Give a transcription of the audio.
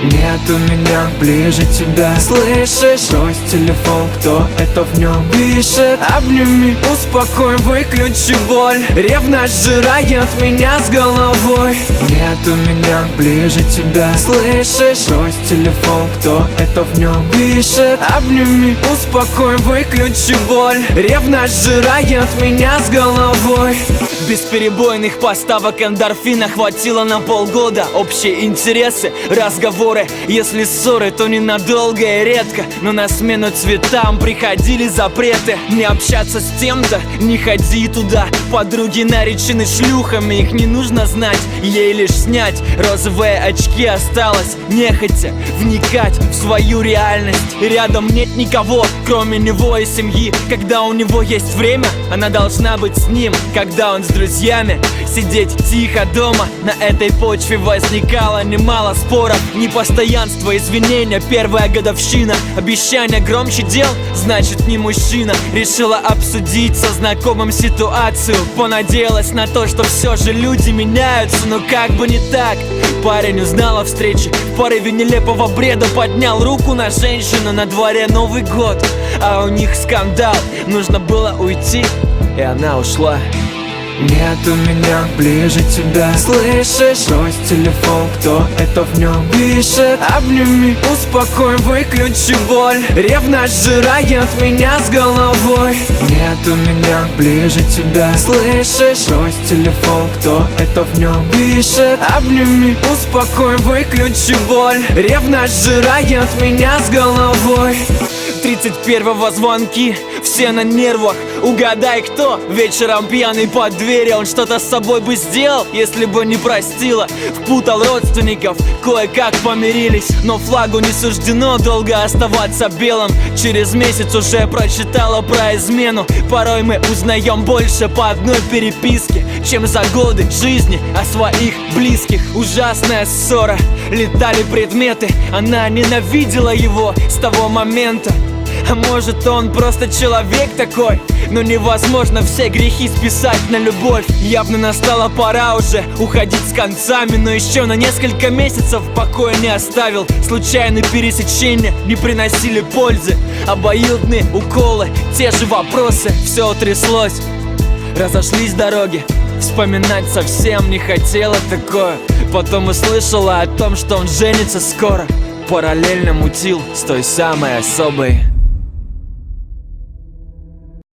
Нет у меня ближе тебя. Слышишь? Брось телефон, кто это в нем пишет? Обними, успокой, выключи боль. Ревность сжирает меня с головой. Нет у меня ближе тебя. Слышишь? Брось телефон, кто это в нем пишет? Обними, успокой, выключи боль. Ревность сжирает меня с головой. Бесперебойных поставок эндорфина хватило на полгода. Общие интересы, разговоры. Если ссоры, то ненадолго и редко. Но на смену цветам приходили запреты. Не общаться с тем-то, не ходи туда. Подруги наречены шлюхами, их не нужно знать, ей лишь снять розовые очки. Осталось нехотя вникать в свою реальность. И рядом нет никого, кроме него и семьи. Когда у него есть время, она должна быть с ним. Когда он с друзьями, сидеть тихо дома. На этой почве возникало немало споров. Непостоянство, извинения, первая годовщина. Обещания громче дел, значит не мужчина. Решила обсудить со знакомым ситуацию. Понадеялась на то, что все же люди меняются. Но как бы не так. Парень узнал о встрече, в порыве нелепого бреда поднял руку на женщину. На дворе Новый год, а у них скандал. Нужно было уйти, и она ушла. Нет у меня ближе тебя. Слышишь? Брось телефон, кто это в нем пишет? Обними, успокой, выключи боль. Ревность сжирает меня с головой. Нет у меня ближе тебя. Слышишь? Брось телефон, кто это в нем пишет? Обними, успокой, выключи боль. Ревность сжирает меня с головой. 31-го звонки, все на нервах. Угадай, кто вечером пьяный под дверью. Он что-то с собой бы сделал, если бы не простила. Впутал родственников, кое-как помирились. Но флагу не суждено долго оставаться белым. Через месяц уже прочитала про измену. Порой мы узнаем больше по одной переписке, чем за годы жизни о своих близких. Ужасная ссора, летали предметы. Она ненавидела его с того момента. А может, он просто человек такой? Но невозможно все грехи списать на любовь. Явно настала пора уже уходить с концами. Но еще на несколько месяцев покоя не оставил. Случайные пересечения не приносили пользы. Обоюдные уколы, те же вопросы. Все тряслось, разошлись дороги. Вспоминать совсем не хотела такое. Потом услышала о том, что он женится скоро. Параллельно мутил с той самой особой.